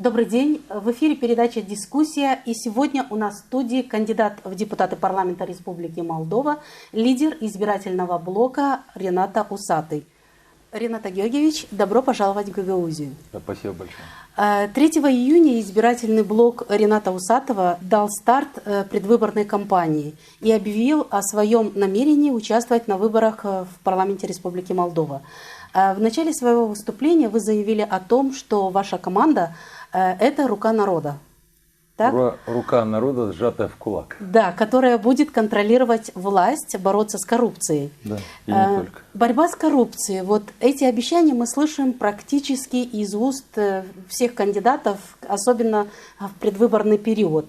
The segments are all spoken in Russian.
Добрый день. В эфире передача «Дискуссия». И сегодня у нас в студии кандидат в депутаты парламента Республики Молдова, лидер избирательного блока Рената Усатый. Ренат Георгиевич, добро пожаловать в Гагаузию. Спасибо большое. 3 июня избирательный блок Рената Усатова дал старт предвыборной кампании и объявил о своем намерении участвовать на выборах в парламенте Республики Молдова. В начале своего выступления вы заявили о том, что ваша команда – это рука народа. Так? Рука народа, сжатая в кулак. Да, которая будет контролировать власть, бороться с коррупцией. Да, и не только. Борьба с коррупцией. Вот эти обещания мы слышим практически из уст всех кандидатов, особенно в предвыборный период.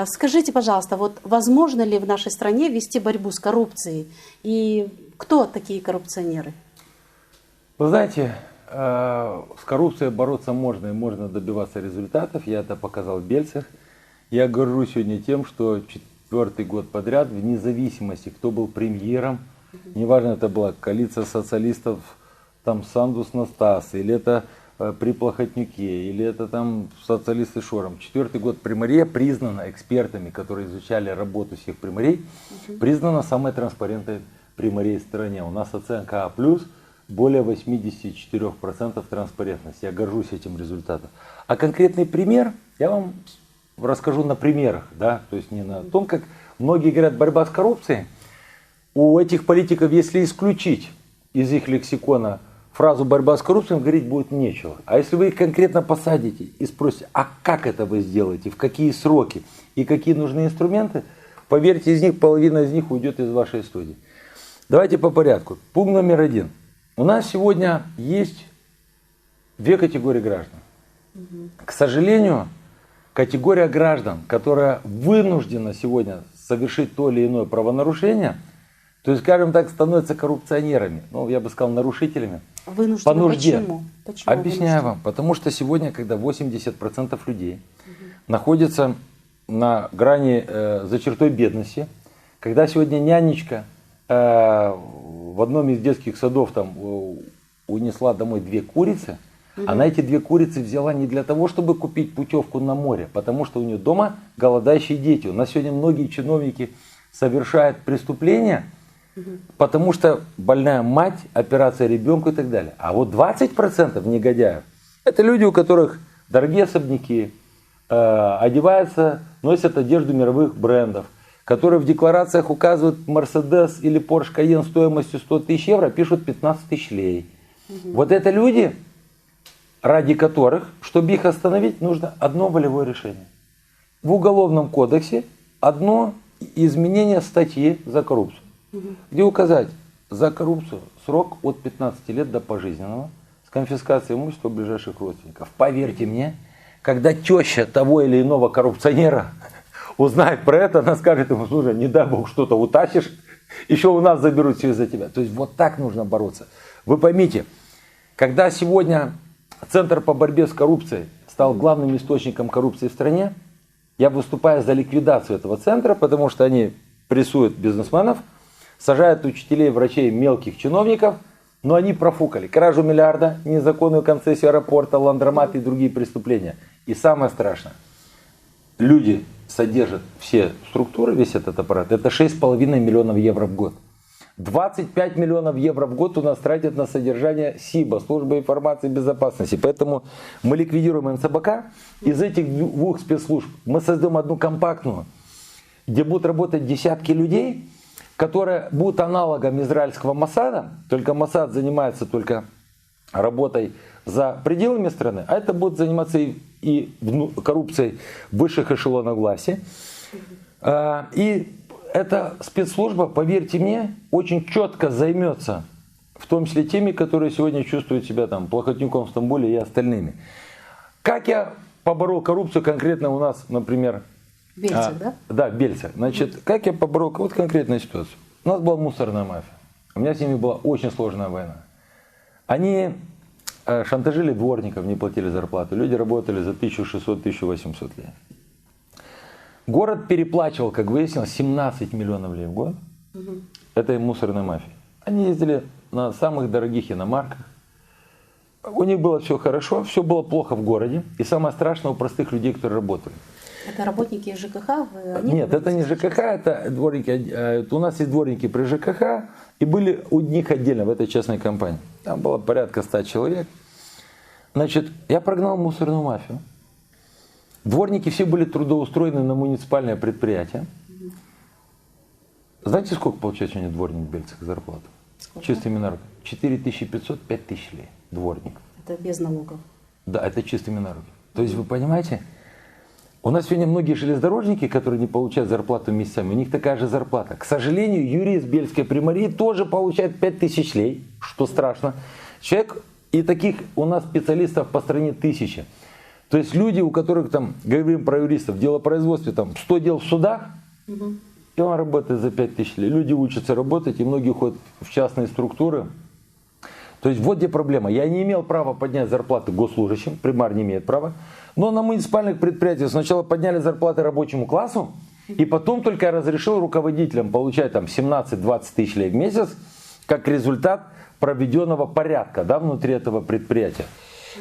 Скажите, пожалуйста, вот возможно ли в нашей стране вести борьбу с коррупцией? И кто такие коррупционеры? Вы знаете, с коррупцией бороться можно и можно добиваться результатов. Я это показал в Бельцах. Я горжусь сегодня тем, что 4-й год подряд, вне зависимости, кто был премьером, неважно, это была коалиция социалистов, там Сандус Настас, или это при Плохотнюке, или это там социалисты Шором. 4-й год примария признана экспертами, которые изучали работу всех примарей, признана самой транспарентной примарией в стране. У нас оценка А+, более 84% транспарентности. Я горжусь этим результатом. А конкретный пример я вам расскажу на примерах, да, то есть не на том, как многие говорят, борьба с коррупцией. У этих политиков, если исключить из их лексикона фразу «борьба с коррупцией», говорить будет нечего. А если вы их конкретно посадите и спросите, а как это вы сделаете, в какие сроки и какие нужны инструменты, поверьте, из них половина из них уйдет из вашей студии. Давайте по порядку. Пункт номер 1. У нас сегодня есть две категории граждан. К сожалению, категория граждан, которая вынуждена сегодня совершить то или иное правонарушение, то есть, скажем так, становятся коррупционерами, ну, я бы сказал, нарушителями. Вынуждены. По нужде. Почему Объясняю вам. Потому что сегодня, когда 80% людей находятся на грани, за чертой бедности, когда сегодня нянечка в одном из детских садов там унесла домой 2 курицы, она эти 2 курицы взяла не для того, чтобы купить путевку на море, потому что у нее дома голодающие дети. У нас сегодня многие чиновники совершают преступления, потому что больная мать, операция ребенку и так далее. А вот 20% негодяев – это люди, у которых дорогие особняки, одеваются, носят одежду мировых брендов, которые в декларациях указывают Mercedes или Porsche Cayenne стоимостью 100 тысяч евро, пишут 15 тысяч лей. Вот это люди, ради которых, чтобы их остановить, нужно одно волевое решение. В Уголовном кодексе одно изменение статьи за коррупцию, где указать за коррупцию срок от 15 лет до пожизненного с конфискацией имущества ближайших родственников. Поверьте мне, когда теща того или иного коррупционера узнает про это, она скажет ему: слушай, не дай бог что-то утащишь, еще у нас заберут все из-за тебя. То есть вот так нужно бороться. Вы поймите, когда сегодня Центр по борьбе с коррупцией стал главным источником коррупции в стране, я выступаю за ликвидацию этого центра, потому что они прессуют бизнесменов, сажают учителей, врачей, мелких чиновников, но они профукали кражу миллиарда, незаконную концессию аэропорта, ландромат и другие преступления. И самое страшное, люди содержат все структуры, весь этот аппарат, это 6,5 миллионов евро в год. 25 миллионов евро в год у нас тратят на содержание СИБа, Службы информации и безопасности. Поэтому мы ликвидируем НСБК. Из этих 2 спецслужб мы создаем одну компактную, где будут работать десятки людей, которые будут аналогом израильского Моссада, только Моссад занимается только работой за пределами страны, а это будет заниматься и коррупцией высших эшелонов власти. И эта спецслужба, поверьте мне, очень четко займется, в том числе теми, которые сегодня чувствуют себя там Плохотнюком в Стамбуле и остальными. Как я поборол коррупцию конкретно у нас, например, в Бельцах, да? Да, в Бельцах. Значит, как я поборол, вот конкретная ситуация. У нас была мусорная мафия. У меня с ними была очень сложная война. Они шантажили дворников, не платили зарплату. Люди работали за 1600-1800 лей. Город переплачивал, как выяснилось, 17 миллионов лей в год этой мусорной мафии. Они ездили на самых дорогих иномарках, у них было все хорошо, все было плохо в городе. И самое страшное у простых людей, которые работали. Это работники ЖКХ? Нет, это не ЖКХ, это дворники. У нас есть дворники при ЖКХ, и были у них отдельно в этой частной компании. Там было порядка 100 человек. Значит, я прогнал мусорную мафию. Дворники все были трудоустроены на муниципальное предприятие. Знаете, сколько получает сегодня дворник в Бельцах зарплату? Сколько? Чистыми наруками. 4500-5000 лей. Дворник. Это без налогов. Да, это чистыми наруками. То есть, вы понимаете, у нас сегодня многие железнодорожники, которые не получают зарплату месяцами, у них такая же зарплата. К сожалению, юрист Бельской примарии тоже получает 5000 лей, что страшно. Человек, и таких у нас специалистов по стране 1000. То есть люди, у которых, там, говорим про юристов, в делопроизводстве, там, 100 дел в судах, и он работает за 5000 лей. Люди учатся работать, и многие уходят в частные структуры. То есть вот где проблема. Я не имел права поднять зарплаты госслужащим, примар не имеет права. Но на муниципальных предприятиях сначала подняли зарплаты рабочему классу, и потом только я разрешил руководителям получать там 17-20 тысяч лей в месяц, как результат проведенного порядка, да, внутри этого предприятия.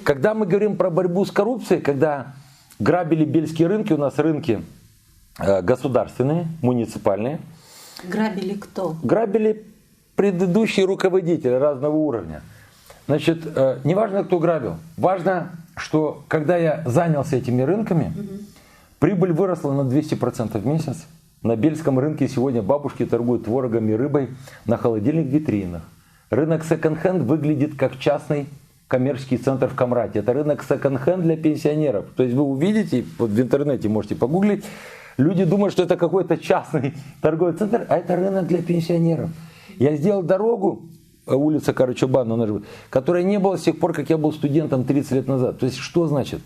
Когда мы говорим про борьбу с коррупцией, когда грабили бельские рынки, у нас рынки государственные, муниципальные. Грабили кто? Грабили предыдущие руководители разного уровня. Значит, неважно, кто грабил. Важно, что когда я занялся этими рынками, прибыль выросла на 200% в месяц. На Бельском рынке сегодня бабушки торгуют творогом и рыбой на холодильных витринах. Рынок секонд-хенд выглядит как частный коммерческий центр в Камрате. Это рынок секонд-хенд для пенсионеров. То есть вы увидите, вот в интернете можете погуглить, люди думают, что это какой-то частный торговый центр, а это рынок для пенсионеров. Я сделал дорогу, улица Карачубана, которой не было с тех пор, как я был студентом 30 лет назад. То есть что значит?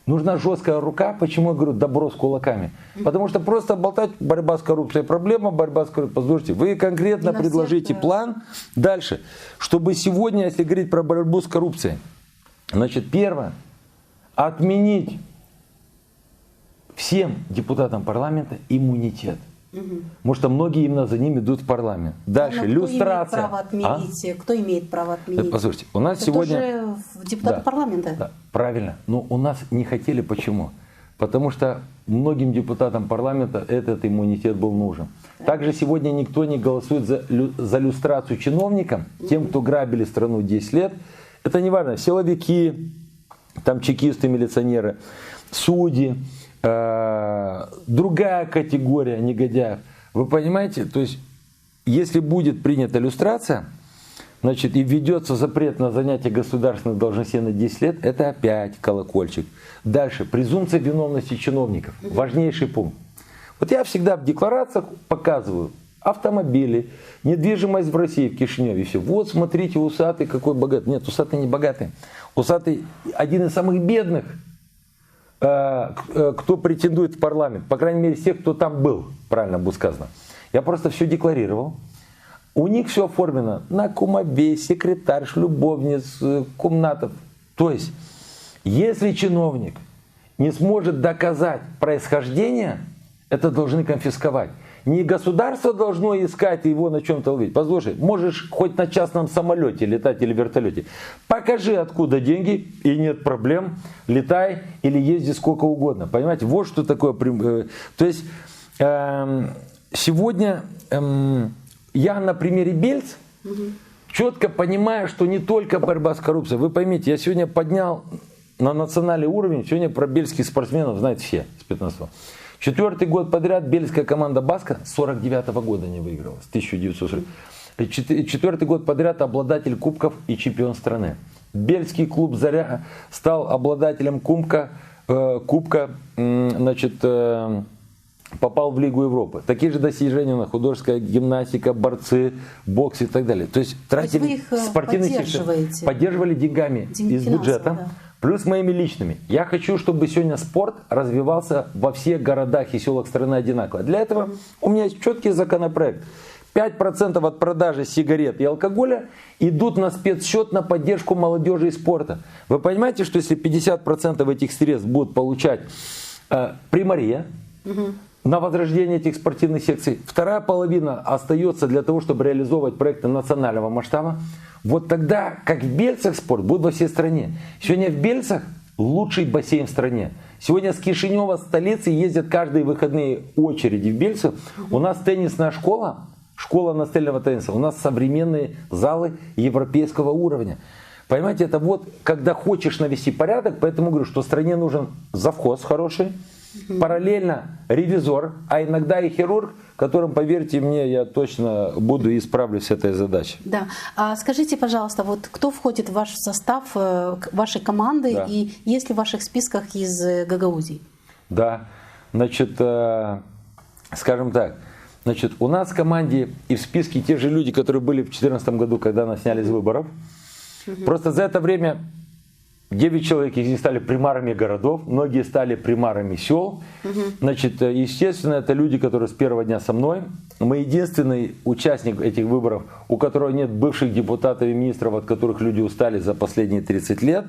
Нужна жесткая рука. Почему я говорю добро с кулаками? Потому что просто болтать, борьба с коррупцией, проблема, борьба с коррупцией. Послушайте, вы конкретно предложите план дальше, чтобы сегодня, если говорить про борьбу с коррупцией, значит, первое, отменить всем депутатам парламента иммунитет. Потому что многие именно за ним идут в парламент. Дальше, люстрация. Кто имеет право отменить? Послушайте, у нас это сегодня... тоже депутаты парламента. Да, правильно. Но у нас не хотели. Почему? Потому что многим депутатам парламента этот иммунитет был нужен. Также сегодня никто не голосует за люстрацию чиновникам, тем, кто грабили страну 10 лет. Это не важно. Силовики, там чекисты, милиционеры, судьи. Другая категория негодяев. Вы понимаете? То есть, если будет принята люстрация, значит, и введется запрет на занятие государственных должностей на 10 лет, это опять колокольчик. Дальше. Презумпция виновности чиновников. Важнейший пункт. Вот я всегда в декларациях показываю автомобили, недвижимость в России, в Кишиневе. Все. Вот смотрите, усатый какой богатый. Нет, усатый не богатый. Усатый один из самых бедных, кто претендует в парламент, по крайней мере, тех, кто там был, правильно будет сказано. Я просто все декларировал. У них все оформлено на кумовей, секретарь, любовниц, кумнатов. То есть, если чиновник не сможет доказать происхождение, это должны конфисковать. Не государство должно искать его на чем-то ловить. Послушай, можешь хоть на частном самолете летать или вертолете. Покажи, откуда деньги, и нет проблем. Летай или езди сколько угодно. Понимаете, вот что такое. То есть, сегодня я на примере Бельц четко понимаю, что не только борьба с коррупцией. Вы поймите, я сегодня поднял на национальный уровень, сегодня про бельских спортсменов знают все с 15-го. 4-й год подряд бельская команда Баска с 49-го года не выиграла, с 1940. 4-й год подряд обладатель кубков и чемпион страны. Бельский клуб «Заря» стал обладателем кубка, значит, попал в Лигу Европы. Такие же достижения на художественная гимнастика, борцы, бокс и так далее. То есть тратили спортивные поддерживали деньгами из бюджета. Да. Плюс моими личными. Я хочу, чтобы сегодня спорт развивался во всех городах и селах страны одинаково. Для этого у меня есть четкий законопроект. 5% от продажи сигарет и алкоголя идут на спецсчет на поддержку молодежи и спорта. Вы понимаете, что если 50% этих средств будут получать примария, на возрождение этих спортивных секций. Вторая половина остается для того, чтобы реализовывать проекты национального масштаба. Вот тогда, как в Бельцах спорт, будет во всей стране. Сегодня в Бельцах лучший бассейн в стране. Сегодня с Кишинева, столицы, ездят каждые выходные очереди в Бельцах. У нас теннисная школа, школа настольного тенниса. У нас современные залы европейского уровня. Понимаете, это вот, когда хочешь навести порядок, поэтому говорю, что стране нужен завхоз хороший, параллельно ревизор, а иногда и хирург, которым, поверьте мне, я точно буду и справлюсь с этой задачей. Да. А скажите, пожалуйста, вот кто входит в ваш состав вашей команды, Да. и есть ли в ваших списках из Гагаузии? Да, значит, скажем так, значит, у нас в команде и в списке те же люди, которые были в 2014 году, когда нас сняли из выборов. Просто за это время 9 человек из них стали примарами городов, многие стали примарами сел. Значит, естественно, это люди, которые с первого дня со мной. Мы единственный участник этих выборов, у которого нет бывших депутатов и министров, от которых люди устали за последние 30 лет.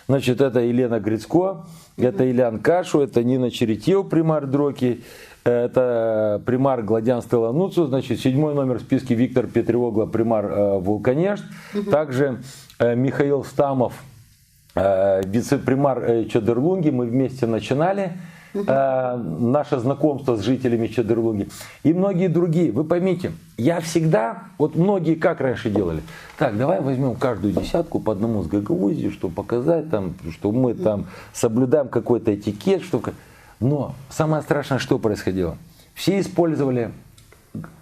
Значит, это Елена Грицко, это Ильян Кашу, это Нина Черетьев, примар Дроки, это примар Гладян Стелануцу, значит, 7-й номер в списке Виктор Петриогла, примар Вулканешт, также Михаил Стамов, вице-примар Чадырлунги. Мы вместе начинали наше знакомство с жителями Чадырлунги. И многие другие. Вы поймите, я всегда, вот многие как раньше делали, так, давай возьмем каждую десятку по одному с Гагаузии, чтобы показать, там, что мы там соблюдаем какой-то этикет. Но самое страшное, что происходило? Все использовали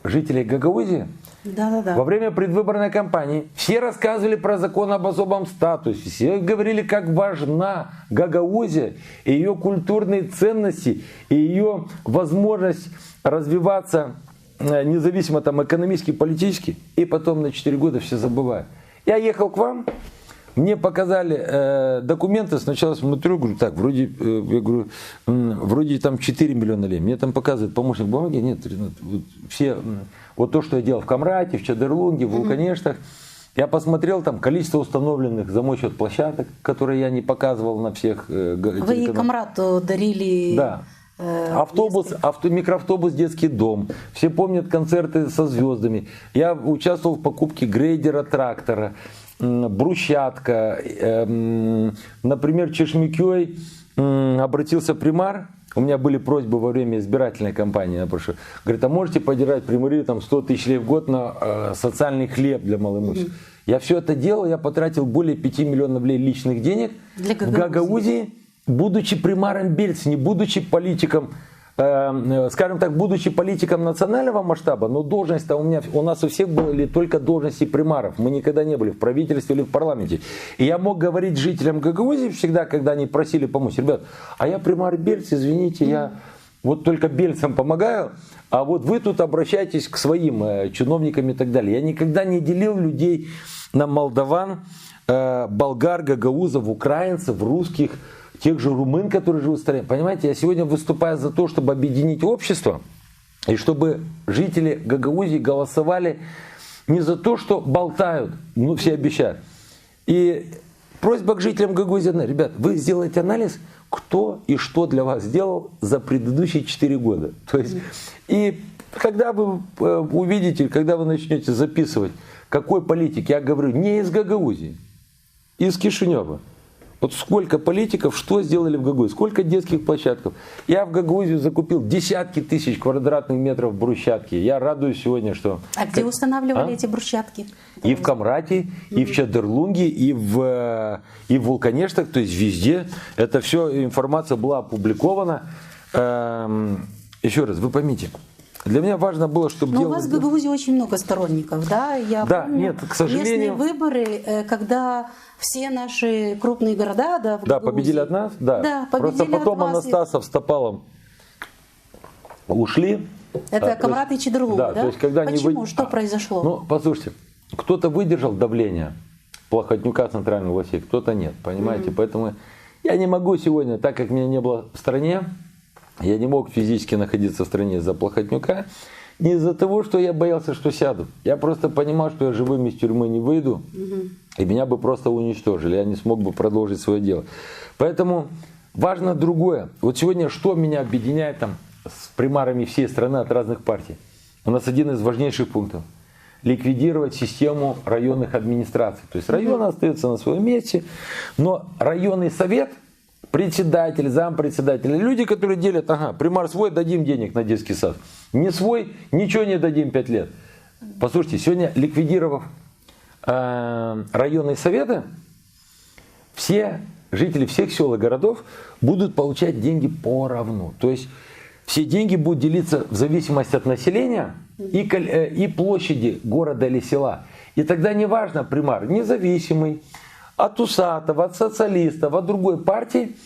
жителей Гагаузии. Да. Во время предвыборной кампании все рассказывали про закон об особом статусе, все говорили, как важна Гагаузия и ее культурные ценности, и ее возможность развиваться независимо там экономически, политически, и потом на 4 года все забывают. Я ехал к вам, мне показали документы, сначала смотрю, говорю, так, вроде, я говорю, вроде там 4 миллиона лей. Мне там показывает помощник бумаги, нет, вот, все, вот то, что я делал в Камрате, в Чадырлунге, в Вулканештах, я посмотрел там количество установленных за мой счет площадок, которые я не показывал на всех телеканалах. Вы и Камрату дарили... Да. Автобус, микроавтобус, детский дом. Все помнят концерты со звездами. Я участвовал в покупке грейдера, трактора, брусчатка. Например, Чешмикёй обратился примар. У меня были просьбы во время избирательной кампании. Я прошу. Говорит, а можете поддержать примари там 100 тысяч лей в год на социальный хлеб для малоимущих? Я все это делал, я потратил более 5 миллионов лей личных денег в Гагаузии, будучи примаром Бельца, не будучи политиком, скажем так, будучи политиком национального масштаба, но должность-то у нас у всех были только должности примаров. Мы никогда не были в правительстве или в парламенте. И я мог говорить жителям Гагаузии всегда, когда они просили помочь, ребят, а я примар Бельца, извините, я вот только бельцам помогаю, а вот вы тут обращайтесь к своим чиновникам и так далее. Я никогда не делил людей на молдаван, болгар, гагаузов, украинцев, русских, тех же румын, которые живут в стране. Понимаете, я сегодня выступаю за то, чтобы объединить общество, и чтобы жители Гагаузии голосовали не за то, что болтают, ну все обещают. И просьба к жителям Гагаузии, ребят, вы сделаете анализ, кто и что для вас сделал за предыдущие 4 года. То есть, и когда вы увидите, когда вы начнете записывать, какой политик, я говорю, не из Гагаузии, из Кишинева. Вот сколько политиков, что сделали в Гагаузии, сколько детских площадок. Я в Гагаузию закупил десятки тысяч квадратных метров брусчатки. Я радуюсь сегодня, что... А где устанавливали эти брусчатки? И в Камрате, и в Чадырлунге, и в Вулканештах, то есть везде. Это все, информация была опубликована. Еще раз, вы поймите. Для меня важно было, чтобы... Но у вас в Гагаузии очень много сторонников, да? Я помню, нет, к сожалению... местные выборы, когда все наши крупные города, да, в Гагаузии... победили от нас? Да, победили просто потом от вас. Анастасов с Топалом ушли. Это Камрат и Чадырлунг, да? То есть, когда почему? Что произошло? Ну, послушайте, кто-то выдержал давление Плохотнюка, центральных властей, кто-то нет, понимаете? Поэтому я не могу сегодня, так как меня не было в стране, я не мог физически находиться в стране из-за Плохотнюка, не из-за того, что я боялся, что сяду. Я просто понимал, что я живым из тюрьмы не выйду, и меня бы просто уничтожили, я не смог бы продолжить свое дело. Поэтому важно другое. Вот сегодня что меня объединяет там с примарами всей страны от разных партий. У нас один из важнейших пунктов – ликвидировать систему районных администраций. То есть район остается на своем месте, но районный совет, председатель, зампредседатель, люди, которые делят, ага, примар свой, дадим денег на детский сад. Не свой, ничего не дадим 5 лет. Послушайте, сегодня ликвидировав районные советы, все жители всех сел и городов будут получать деньги поровну. То есть все деньги будут делиться в зависимости от населения и площади города или села. И тогда не важно, примар независимый, от Усатова, от социалистов, от другой партии,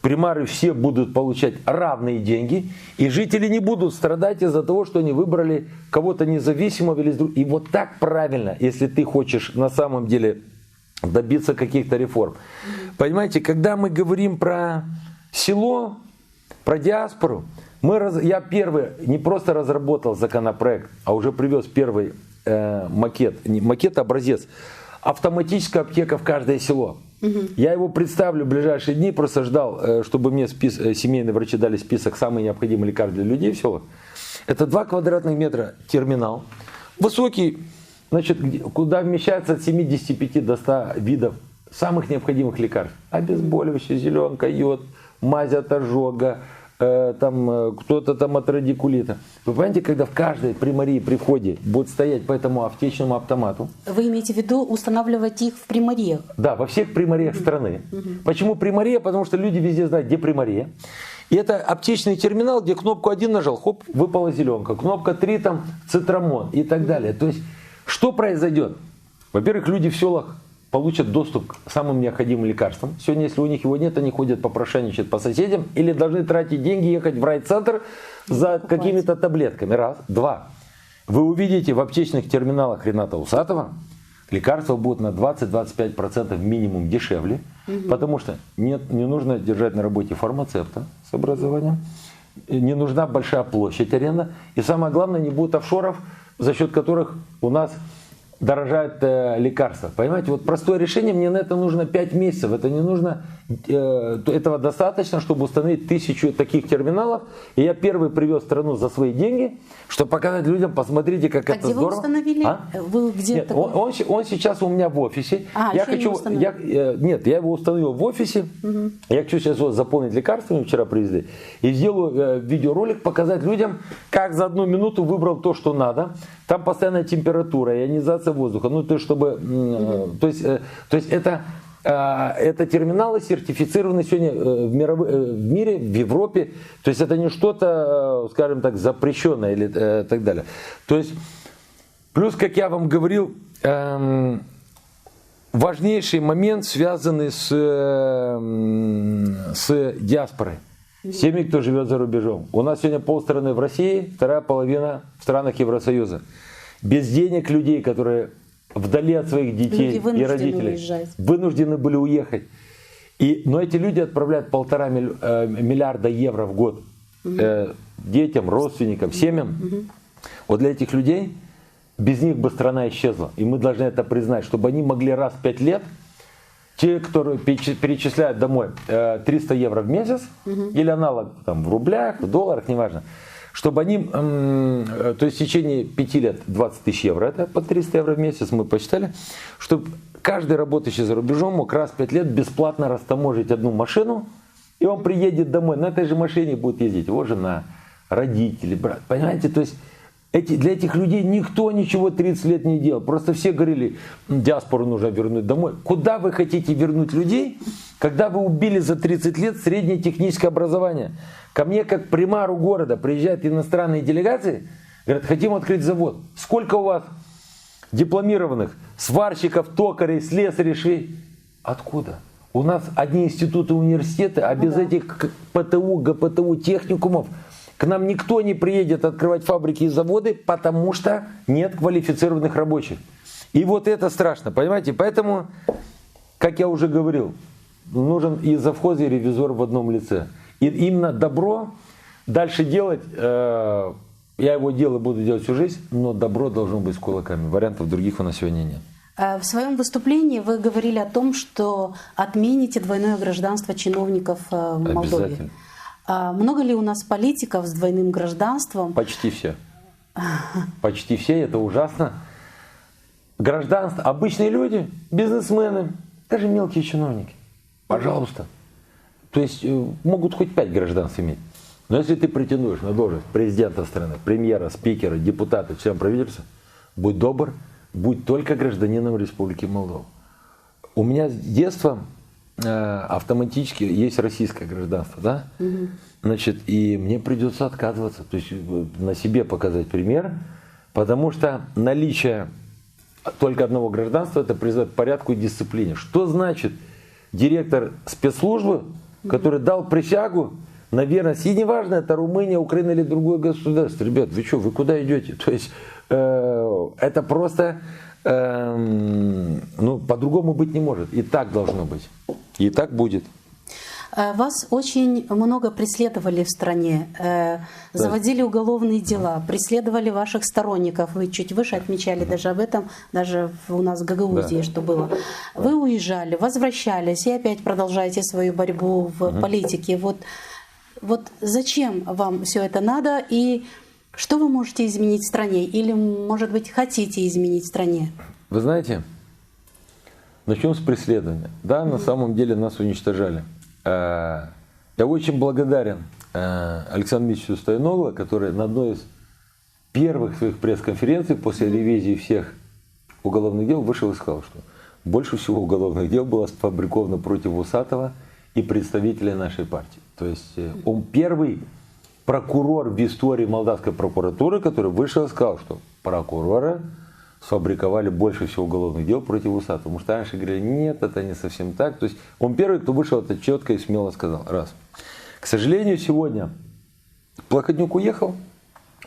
примары все будут получать равные деньги, и жители не будут страдать из-за того, что они выбрали кого-то независимого или другого. И вот так правильно, если ты хочешь на самом деле добиться каких-то реформ. Понимаете, когда мы говорим про село, про диаспору, я первый не просто разработал законопроект, а уже привез первый макет, образец. Автоматическая аптека в каждое село. Я его представлю в ближайшие дни, просто ждал, чтобы мне семейные врачи дали список самых необходимых лекарств для людей в селах. Это 2 квадратных метра терминал, высокий, значит, куда вмещается от 75 до 100 видов самых необходимых лекарств. Обезболивающее, зеленка, йод, мазь от ожога, там кто-то там от радикулита. Вы понимаете, когда в каждой примарии при входе будет стоять по этому аптечному автомату. Вы имеете в виду устанавливать их в примариях? Да, во всех примариях страны. Почему примария? Потому что люди везде знают, где примария. И это аптечный терминал, где кнопку 1 нажал, хоп, выпала зеленка. Кнопка 3 там цитрамон и так далее. То есть, что произойдет? Во-первых, люди в селах получат доступ к самым необходимым лекарствам. Сегодня, если у них его нет, они ходят попрошайничать по соседям или должны тратить деньги, ехать в райцентр за какими-то таблетками. Раз. 2. Вы увидите в аптечных терминалах Рената Усатова лекарства будут на 20-25% минимум дешевле, потому что не нужно держать на работе фармацевта с образованием, не нужна большая площадь аренда, и самое главное, не будет офшоров, за счет которых у нас дорожают лекарства. Понимаете, вот простое решение, мне на это нужно 5 месяцев. Это не нужно, этого достаточно, чтобы установить 1000 таких терминалов. И я первый привез страну за свои деньги, чтобы показать людям, посмотрите, как это где здорово. Вы установили? Вы где Нет, он сейчас у меня в офисе. Я его установил в офисе. Я хочу сейчас его заполнить лекарствами, вчера привезли. И сделаю видеоролик, показать людям, как за 1 минуту выбрал то, что надо. Там постоянная температура, ионизация воздуха. Ну, то есть, чтобы, то есть это терминалы сертифицированы сегодня в мире, в Европе. То есть это не что-то, скажем так, запрещенное или так далее. То есть, плюс, как я вам говорил, важнейший момент, связанный с диаспорой. С теми, кто живет за рубежом. У нас сегодня полстраны в России, вторая половина в странах Евросоюза. Без денег людей, которые вдали от своих детей и родителей, вынуждены были уехать. Но эти люди отправляют 1,5 миллиарда евро в год детям, родственникам, семьям. Вот для этих людей без них бы страна исчезла. И мы должны это признать, чтобы они могли раз в 5 лет, те, которые перечисляют домой 300 евро в месяц, или аналог там, в рублях, в долларах, неважно, чтобы они, то есть в течение 5 лет 20 тысяч евро, это по 300 евро в месяц, мы посчитали, чтобы каждый работающий за рубежом мог раз в 5 лет бесплатно растаможить одну машину, и он приедет домой, на этой же машине будет ездить его жена, родители, брат, понимаете, то есть для этих людей никто ничего 30 лет не делал. Просто все говорили, диаспору нужно вернуть домой. Куда вы хотите вернуть людей, когда вы убили за 30 лет среднее техническое образование? Ко мне, как примару города, приезжают иностранные делегации, говорят, хотим открыть завод. Сколько у вас дипломированных сварщиков, токарей, слесарей, швей? Откуда? У нас одни институты, университеты, а без этих ПТУ, ГПТУ, техникумов к нам никто не приедет открывать фабрики и заводы, потому что нет квалифицированных рабочих. И вот это страшно, понимаете? Поэтому, как я уже говорил, нужен и завхоз, и ревизор в одном лице. И именно добро дальше делать, я его делаю, буду делать всю жизнь, но добро должно быть с кулаками. Вариантов других у нас сегодня нет. В своем выступлении вы говорили о том, что отмените двойное гражданство чиновников в Молдове. А много ли у нас политиков с двойным гражданством? Почти все. Почти все, это ужасно. Гражданство, обычные люди, бизнесмены, даже мелкие чиновники. Пожалуйста. То есть могут хоть 5 гражданств иметь. Но если ты претендуешь на должность президента страны, премьера, спикера, депутата, члена правительства, будь добр, будь только гражданином Республики Молдова. У меня с детства автоматически есть российское гражданство, да? Значит, и мне придется отказываться, то есть на себе показать пример, потому что наличие только одного гражданства это призывает к порядку и дисциплине. Что значит директор спецслужбы, который дал присягу на верность, и неважно, это Румыния, Украина или другое государство. Ребят, вы что, вы куда идете? То есть это просто, ну, по-другому быть не может. И так должно быть. И так будет. Вас очень много преследовали в стране, заводили уголовные дела, преследовали ваших сторонников. Вы чуть выше отмечали даже об этом, даже у нас в Гагаузии, что было. Вы уезжали, возвращались и опять продолжаете свою борьбу в политике. Вот зачем вам все это надо и что вы можете изменить в стране? Или, может быть, хотите изменить в стране? Вы знаете, начнем с преследования. Да, на самом деле нас уничтожали. Я очень благодарен Александру Митчевичу Стояноглу, который на одной из первых своих пресс-конференций после ревизии всех уголовных дел вышел и сказал, что больше всего уголовных дел было сфабриковано против Усатова и представителей нашей партии. То есть он первый прокурор в истории молдавской прокуратуры, который вышел и сказал, что прокурора сфабриковали больше всего уголовных дел против Усатова. Потому что раньше говорили, нет, это не совсем так. То есть он первый, кто вышел, это четко и смело сказал. Раз. К сожалению, сегодня Плохотнюк уехал,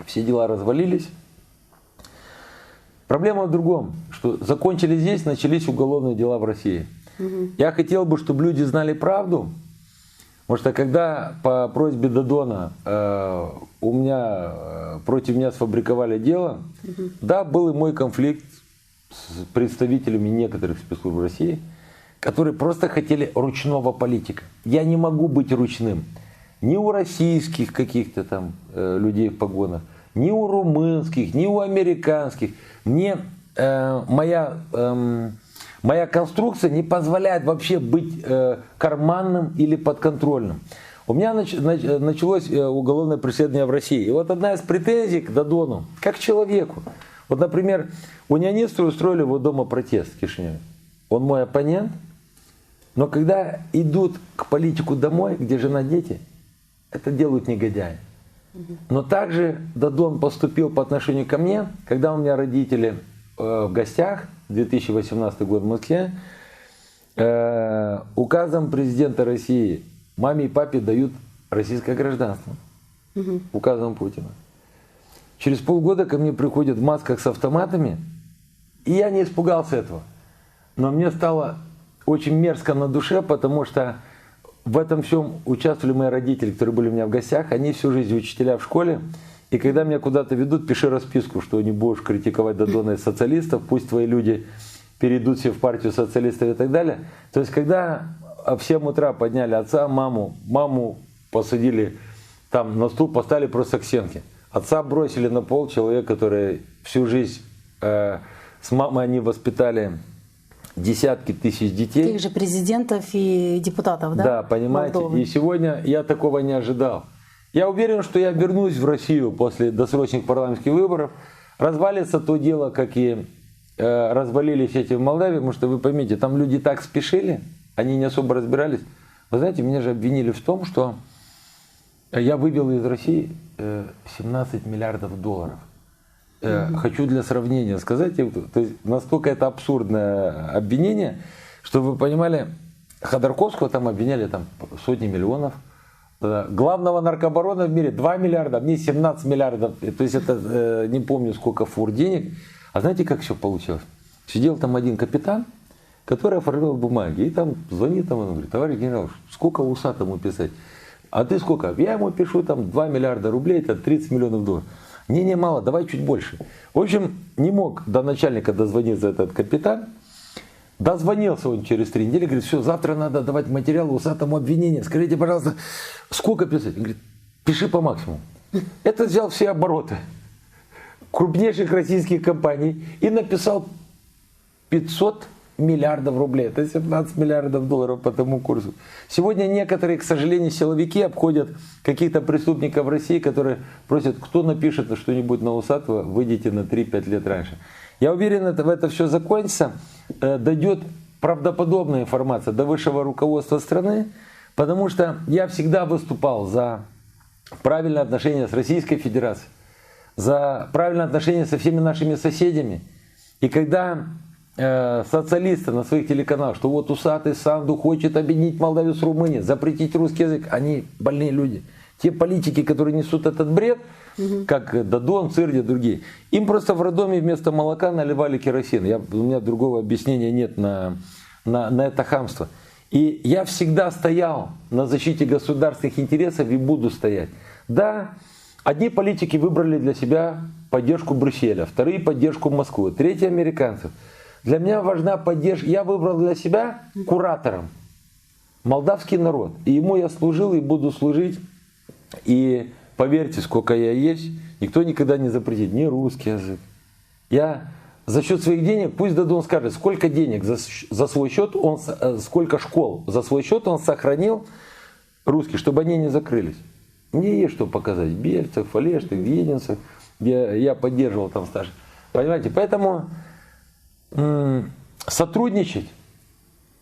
все дела развалились. Проблема в другом, что закончили здесь, начались уголовные дела в России. Я хотел бы, чтобы люди знали правду. Потому что когда по просьбе Додона против меня сфабриковали дело, да, был и мой конфликт с представителями некоторых спецслужб России, которые просто хотели ручного политика. Я не могу быть ручным ни у российских каких-то там людей в погонах, ни у румынских, ни у американских. Мне моя конструкция не позволяет вообще быть карманным или подконтрольным. У меня началось уголовное преследование в России. И вот одна из претензий к Додону, как к человеку. Вот, например, унионисты устроили у его дома протест в Кишиневе. Он мой оппонент, но когда идут к политику домой, где жена, дети, это делают негодяи. Но также Додон поступил по отношению ко мне, когда у меня родители в гостях, 2018 год в Москве, указом президента России маме и папе дают российское гражданство. Указом Путина. Через полгода ко мне приходят в масках с автоматами, и я не испугался этого. Но мне стало очень мерзко на душе, потому что в этом всем участвовали мои родители, которые были у меня в гостях. Они всю жизнь учителя в школе. И когда меня куда-то ведут, пиши расписку, что не будешь критиковать Додона и социалистов, пусть твои люди перейдут все в партию социалистов и так далее. То есть, когда в 7 утра подняли отца, маму посадили там на стул, поставили просто к стенке. Отца бросили на пол, человек, который всю жизнь с мамой они воспитали десятки тысяч детей. Тех же президентов и депутатов, да? Да, понимаете. Молдовы. И сегодня я такого не ожидал. Я уверен, что я вернусь в Россию после досрочных парламентских выборов. Развалится то дело, как и развалились эти в Молдавии, потому что вы поймите, там люди так спешили, они не особо разбирались. Вы знаете, меня же обвинили в том, что я вывел из России 17 миллиардов долларов. Хочу для сравнения сказать, то есть настолько это абсурдное обвинение, что вы понимали, Ходорковского там обвиняли там, сотни миллионов. Главного наркобарона в мире 2 миллиарда, мне 17 миллиардов. То есть это не помню сколько фур денег. А знаете, как все получилось? Сидел там один капитан, который оформлял бумаги. И там звонит, он говорит, товарищ генерал, сколько Усатому писать? А ты сколько? Я ему пишу там 2 миллиарда рублей, это 30 миллионов долларов. Не, мало, давай чуть больше. В общем, не мог до начальника дозвониться этот капитан. Дозвонился он через 3 недели, говорит, все, завтра надо давать материал усатому обвинения. Скажите, пожалуйста, сколько писать? Он говорит, пиши по максимуму. Это взял все обороты крупнейших российских компаний и написал 500 миллиардов рублей. Это 17 миллиардов долларов по тому курсу. Сегодня некоторые, к сожалению, силовики обходят каких-то преступников в России, которые просят, кто напишет что-нибудь на Усатого, выйдите на 3-5 лет раньше. Я уверен, это все закончится, дойдет правдоподобная информация до высшего руководства страны, потому что я всегда выступал за правильное отношение с Российской Федерацией, за правильное отношение со всеми нашими соседями. И когда социалисты на своих телеканалах, что вот усатый Санду хочет объединить Молдавию с Румынией, запретить русский язык, они больные люди. Те политики, которые несут этот бред, как Дадон, Цирди, другие, им просто в роддоме вместо молока наливали керосин. У меня другого объяснения нет на это хамство. И я всегда стоял на защите государственных интересов и буду стоять. Да, одни политики выбрали для себя поддержку Брюсселя, вторые поддержку Москвы, третьи американцев. Для меня важна поддержка. Я выбрал для себя куратором молдавский народ. И ему я служил и буду служить. И поверьте, сколько я есть, никто никогда не запретит ни русский язык. Я за счет своих денег, пусть Дадон скажет, сколько денег за свой счет, сколько школ за свой счет он сохранил русский, чтобы они не закрылись. Мне есть что показать. В Бельцах, в Олежцах, в Единцах. Я поддерживал там старших. Понимаете, поэтому сотрудничать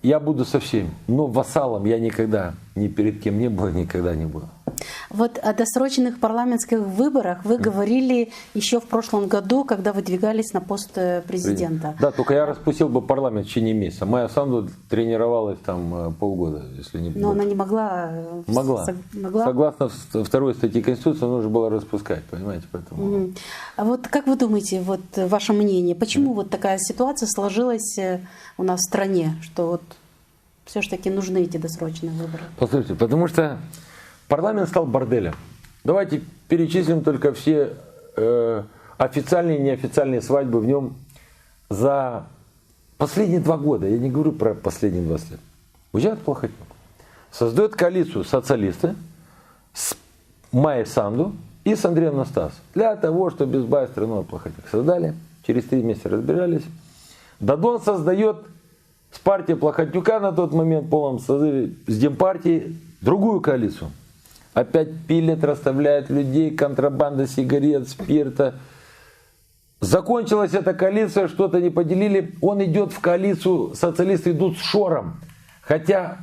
я буду со всеми, но вассалом я никогда ни перед кем не был, никогда не буду. Вот о досрочных парламентских выборах вы говорили еще в прошлом году, когда выдвигались на пост президента. Да, только я распустил бы парламент в течение месяца. Майя Санду тренировалась там полгода, если не больше. Но она не могла. Могла. Согласно второй статье Конституции, нужно было распускать, понимаете, поэтому. А вот как вы думаете, вот ваше мнение, почему вот такая ситуация сложилась у нас в стране, что вот все-таки нужны эти досрочные выборы? Послушайте, потому что парламент стал борделем. Давайте перечислим только все официальные и неофициальные свадьбы в нем за последние 2 года. Я не говорю про последние 20 лет. Уезжает Плохотнюк. Создает коалицию социалисты с Майей Санду и с Андреем Настасом. Для того, чтобы избавить страну от Плохотнюка. Создали. Через 3 месяца разбирались. Дадон создает с партией Плохотнюка на тот момент в полном созыве с Демпартией другую коалицию. Опять пилят, расставляют людей, контрабанда сигарет, спирта. Закончилась эта коалиция, что-то не поделили. Он идет в коалицию, социалисты идут с Шором. Хотя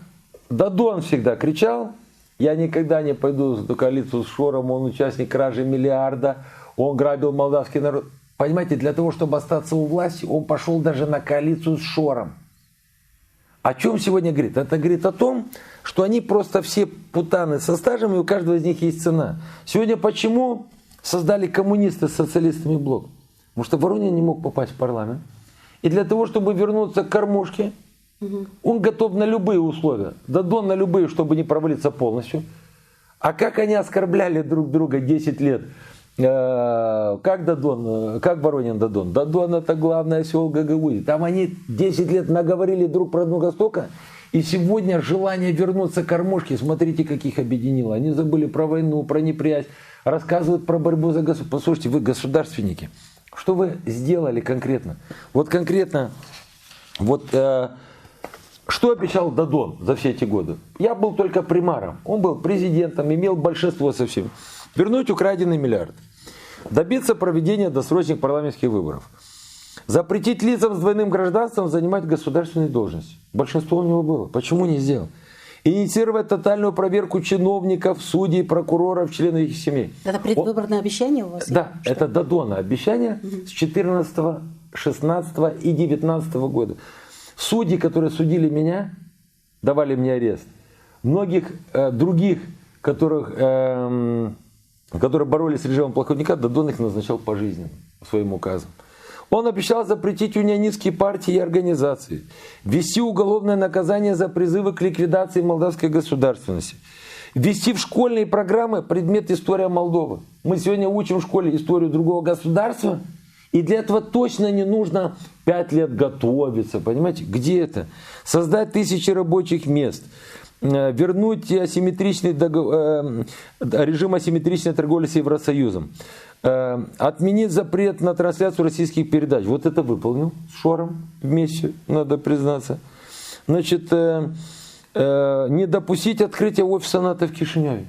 Дадон всегда кричал, я никогда не пойду в коалицию с Шором, он участник кражи миллиарда, он грабил молдавский народ. Понимаете, для того, чтобы остаться у власти, он пошел даже на коалицию с Шором. О чем сегодня говорит? Это говорит о том, что они просто все путаны со стажем, и у каждого из них есть цена. Сегодня почему создали коммунисты с социалистами блок? Потому что Воронин не мог попасть в парламент. И для того, чтобы вернуться к кормушке, он готов на любые условия. Дадон на любые, чтобы не провалиться полностью. А как они оскорбляли друг друга 10 лет? Как Дадон, как Воронин Дадон? Дадон это главный осел Гагаузии. Там они 10 лет наговорили друг про друга столько. И сегодня желание вернуться к кормушке, смотрите, каких объединило. Они забыли про войну, про неприязнь, рассказывают про борьбу за государство. Послушайте, вы государственники, что вы сделали конкретно? Вот конкретно, вот что обещал Дадон за все эти годы? Я был только примаром, он был президентом, имел большинство со всеми. Вернуть украденный миллиард. Добиться проведения досрочных парламентских выборов. Запретить лицам с двойным гражданством занимать государственные должности. Большинство у него было. Почему не сделал? Инициировать тотальную проверку чиновников, судей, прокуроров, членов их семей. Это предвыборное обещание у вас? Да, что? Это Дадона обещание с 14, 16 и 19 года. Судьи, которые судили меня, давали мне арест. Многих других, которые боролись с режимом Плохотнюка, Дадон их назначал пожизненно своим указом. Он обещал запретить унионистские партии и организации, ввести уголовное наказание за призывы к ликвидации молдавской государственности, ввести в школьные программы предмет «История Молдовы». Мы сегодня учим в школе историю другого государства, И для этого точно не нужно 5 лет готовиться, понимаете? Где это? Создать 1000 рабочих мест, вернуть режим асимметричной торговли с Евросоюзом, отменить запрет на трансляцию российских передач. Вот это выполнил с Шором вместе, надо признаться. Значит, не допустить открытия офиса НАТО в Кишиневе.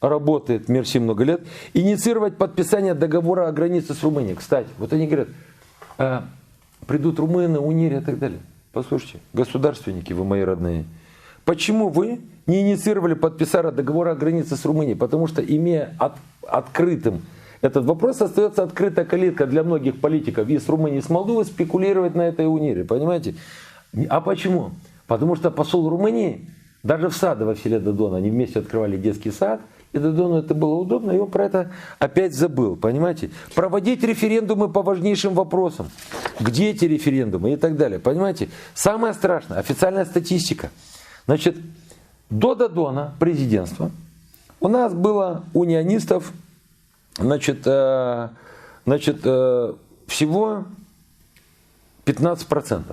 Работает Мерси много лет. Инициировать подписание договора о границе с Румынией. Кстати, вот они говорят, придут румыны, унири и так далее. Послушайте, государственники вы мои родные, почему вы не инициировали подписание договора о границе с Румынией? Потому что, имея открытым этот вопрос, остается открытая калитка для многих политиков и с Румынии, и с Молдовы спекулировать на этой унире, понимаете? А почему? Потому что посол Румынии, даже в Садово, в селе Додона, они вместе открывали детский сад, и Додону это было удобно, и он про это опять забыл, понимаете? Проводить референдумы по важнейшим вопросам. Где эти референдумы и так далее, понимаете? Самое страшное, официальная статистика. Значит, до Додона президентства у нас было унионистов, всего 15%.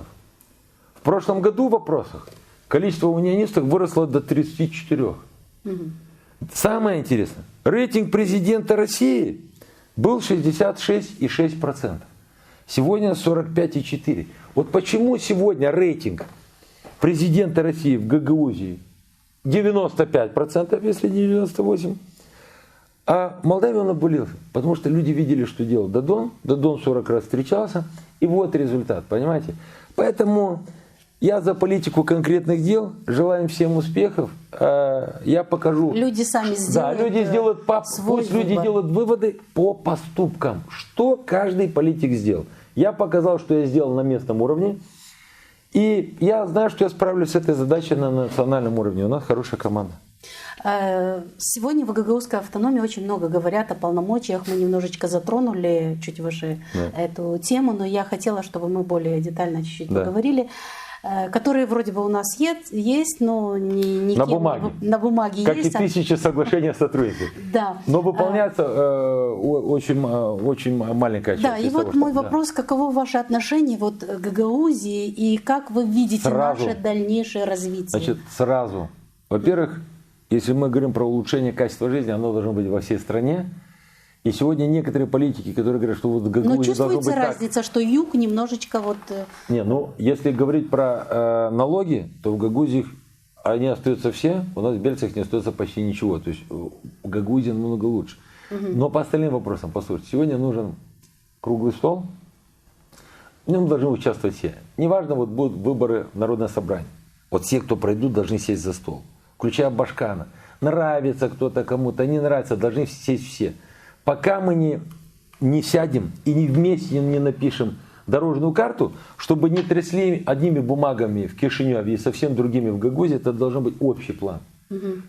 В прошлом году в опросах количество унионистов выросло до 34%. Самое интересное, рейтинг президента России был 66,6%. Сегодня 45,4%. Вот почему сегодня рейтинг президента России в Гагаузии 95%, если не 98%, а в Молдавии он обвалился. Потому что люди видели, что делал Додон. Додон 40 раз встречался. И вот результат, понимаете? Поэтому я за политику конкретных дел. Желаем всем успехов. Я покажу. Люди сами сделают. Да, люди сделают пусть люди делают выводы по поступкам. Что каждый политик сделал. Я показал, что я сделал на местном уровне. И я знаю, что я справлюсь с этой задачей на национальном уровне. У нас хорошая команда. Сегодня в гагаузской автономии очень много говорят о полномочиях. Мы немножечко затронули чуть выше эту тему, но я хотела, чтобы мы более детально чуть-чуть поговорили. Которые вроде бы у нас есть, но не на бумаге. На бумаге как есть. Как и 1000 соглашений о сотрудничестве. Да. Но выполняется очень маленькая часть. Да, и вот мой вопрос, каково ваше отношение вот к Гагаузии и как вы видите наше дальнейшее развитие? Значит, сразу. Во-первых, если мы говорим про улучшение качества жизни, оно должно быть во всей стране. И сегодня некоторые политики, которые говорят, что вот в Гагаузии должно быть так. Но чувствуется разница, что юг немножечко вот... Не, ну если говорить про налоги, то в Гагаузии они остаются все, у нас в Бельцах не остается почти ничего. То есть в Гагаузии намного лучше. Но по остальным вопросам, послушайте, сегодня нужен круглый стол, в нем должны участвовать все. Неважно, вот будут выборы в Народное собрание. Вот все, кто пройдут, должны сесть за стол. Включая Башкана. Нравится кто-то кому-то, не нравится, должны сесть все. Пока мы не сядем и не вместе не напишем дорожную карту, чтобы не трясли одними бумагами в Кишиневе и совсем другими в Гагаузии, это должен быть общий план.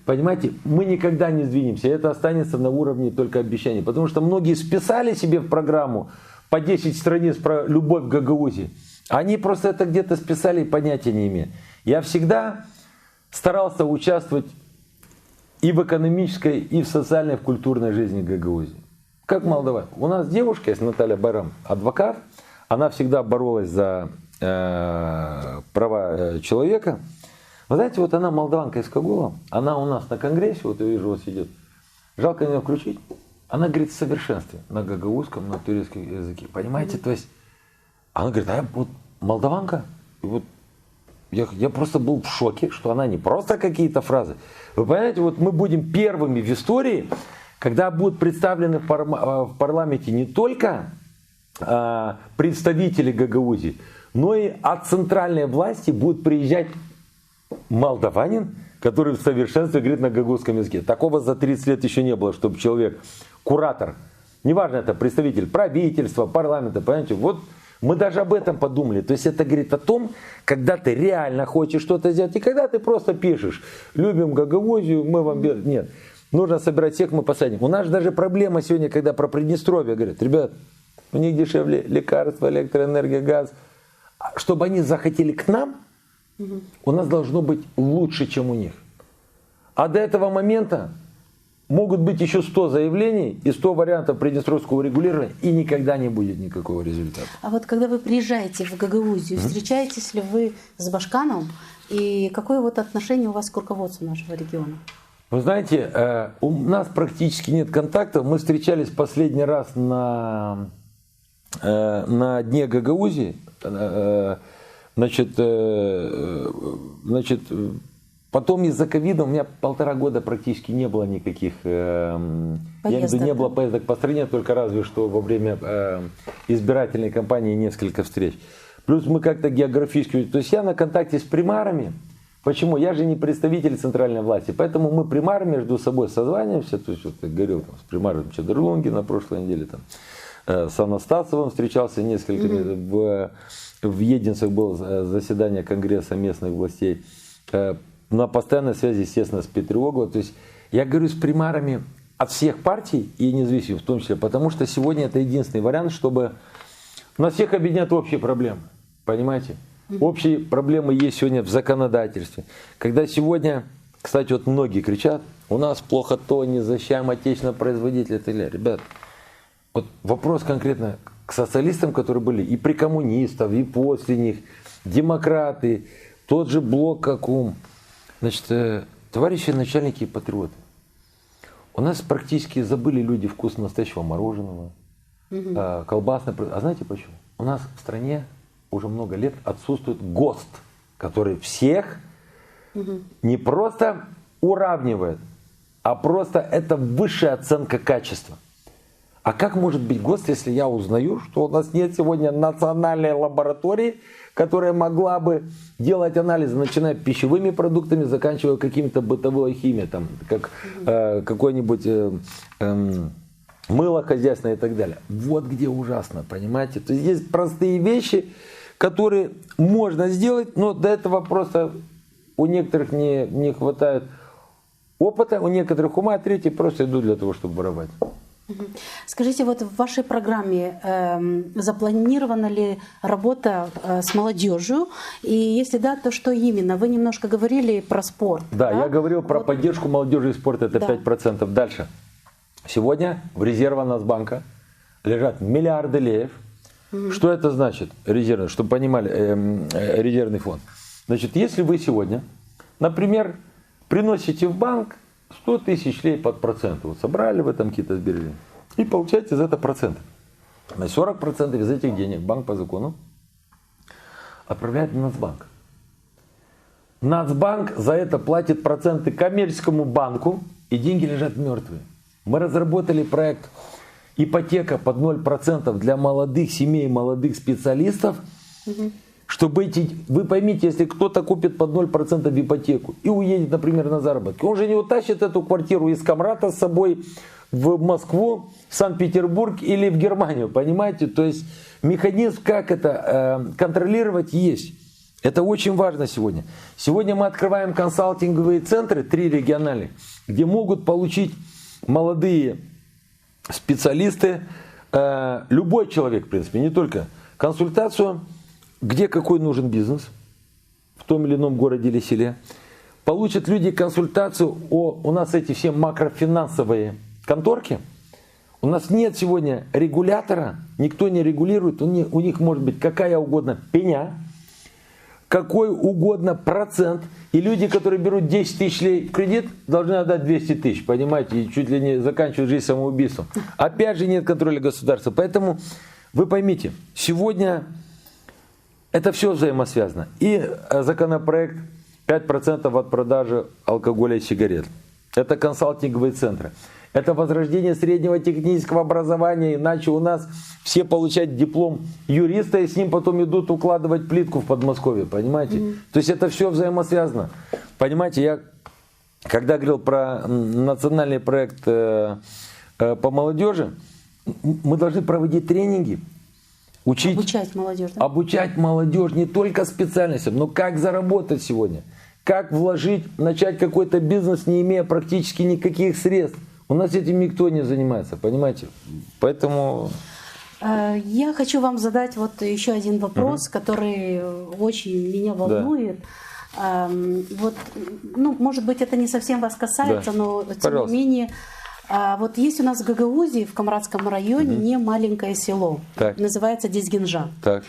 Понимаете, мы никогда не сдвинемся, это останется на уровне только обещаний. Потому что многие списали себе в программу по 10 страниц про любовь к Гагаузии. Они просто это где-то списали и понятия не имеют. Я всегда старался участвовать и в экономической, и в социальной, и в культурной жизни Гагаузии. Как Молдова. У нас девушка есть, Наталья Байрам, адвокат. Она всегда боролась за права человека. Вы знаете, вот она молдаванка из Кагула. Она у нас на конгрессе, вот я вижу, вот сидит. Жалко ее включить. Она говорит в совершенстве на гагаузском, на турецком языке. Понимаете? То есть она говорит, а я вот молдаванка. И вот я просто был в шоке, что она не просто какие-то фразы. Вы понимаете, вот мы будем первыми в истории, когда будут представлены в парламенте не только представители Гагаузии, но и от центральной власти будет приезжать молдаванин, который в совершенстве говорит на гагаузском языке. Такого за 30 лет еще не было, чтобы человек, куратор, неважно, это представитель правительства, парламента, понимаете, вот мы даже об этом подумали. То есть это говорит о том, когда ты реально хочешь что-то сделать, и когда ты просто пишешь, любим Гагаузию, мы вам... Нет, нужно собирать всех, мы посадим. У нас даже проблема сегодня, когда про Приднестровье говорят, ребят, у них дешевле лекарства, электроэнергия, газ. Чтобы они захотели к нам, у нас должно быть лучше, чем у них. А до этого момента могут быть еще 100 заявлений и 100 вариантов приднестровского регулирования, и никогда не будет никакого результата. А вот когда вы приезжаете в Гагаузию, встречаетесь ли вы с Башкановым? И какое вот отношение у вас к руководству нашего региона? Вы знаете, у нас практически нет контактов. Мы встречались последний раз на дне Гагаузии. Значит, потом из-за ковида у меня 1,5 года практически не было никаких поездок, не было поездок по стране, только разве что во время избирательной кампании несколько встреч. Плюс мы как-то географически, то есть я на контакте с примарами. Почему? Я же не представитель центральной власти, поэтому мы примары между собой созваниваемся. То есть, вот я говорил там, с примаром Чадырлунги на прошлой неделе, там, с Анастасовым встречался несколько, в Единцах было заседание Конгресса местных властей. На постоянной связи, естественно, с Петриогло. То есть я говорю с примарами от всех партий и независимых в том числе, потому что сегодня это единственный вариант, чтобы нас всех объединять общие проблемы. Понимаете? Общие проблемы есть сегодня в законодательстве. Когда сегодня, кстати, вот многие кричат, у нас плохо то, не защищаем отечественного производителя. Ребят, вот вопрос конкретно к социалистам, которые были и при коммунистах, и после них, демократы, тот же блок Какум. Значит, товарищи начальники и патриоты, у нас практически забыли люди вкус настоящего мороженого, колбасное. А знаете почему? У нас в стране уже много лет отсутствует ГОСТ, который всех не просто уравнивает, а просто это высшая оценка качества. А как может быть ГОСТ, если я узнаю, что у нас нет сегодня национальной лаборатории, которая могла бы делать анализы, начиная пищевыми продуктами, заканчивая какими-то бытовой химией, там, как какое-нибудь мыло хозяйственное и так далее. Вот где ужасно, понимаете? То есть есть простые вещи, которые можно сделать, но до этого просто у некоторых не хватает опыта, у некоторых ума, а третьи просто идут для того, чтобы воровать. Скажите, вот в вашей программе запланирована ли работа с молодежью? И если да, то что именно? Вы немножко говорили про спорт. Да, я говорил про поддержку молодежи и спорта, это 5%. Дальше. Сегодня в резервах Нацбанка лежат миллиарды леев. Что это значит, резервный, чтобы понимали, резервный фонд? Значит, если вы сегодня, например, приносите в банк 100 тысяч лей под процент, вот собрали вы там какие-то сбережения, и получаете за это процент. На 40% из этих денег банк по закону отправляет в Нацбанк. Нацбанк за это платит проценты коммерческому банку, и деньги лежат мертвые. Мы разработали проект ипотека под 0% для молодых семей, молодых специалистов, чтобы вы поймите, если кто-то купит под 0% ипотеку и уедет, например, на заработки, он же не утащит эту квартиру из Камрата с собой в Москву, в Санкт-Петербург или в Германию, понимаете? То есть механизм, как это контролировать, есть. Это очень важно сегодня. Сегодня мы открываем консалтинговые центры, 3 региональных, где могут получить молодые специалисты, любой человек, в принципе, не только консультацию, где какой нужен бизнес в том или ином городе или селе. Получат люди консультацию у нас эти все макрофинансовые конторки. У нас нет сегодня регулятора, никто не регулирует, у них может быть какая угодно пеня, какой угодно процент. И люди, которые берут 10 тысяч лей в кредит, должны отдать 200 тысяч, понимаете, и чуть ли не заканчивают жизнь самоубийством. Опять же нет контроля государства. Поэтому вы поймите, сегодня это все взаимосвязано. И законопроект 5% от продажи алкоголя и сигарет. Это консалтинговые центры. Это возрождение среднего технического образования, иначе у нас все получают диплом юриста, и с ним потом идут укладывать плитку в Подмосковье, понимаете? То есть это все взаимосвязано. Понимаете, я когда говорил про национальный проект по молодежи, мы должны проводить тренинги, обучать молодежь. Да? Обучать молодежь не только специальностям, но как заработать сегодня, как вложить, начать какой-то бизнес, не имея практически никаких средств. У нас этим никто не занимается, понимаете? Поэтому... Я хочу вам задать вот еще один вопрос, который очень меня волнует. Да. Вот, ну, может быть, это не совсем вас касается, но тем не менее Вот есть у нас в Гагаузии, в Камрадском районе, не маленькое село. Так. Называется Дизгинжа. Так.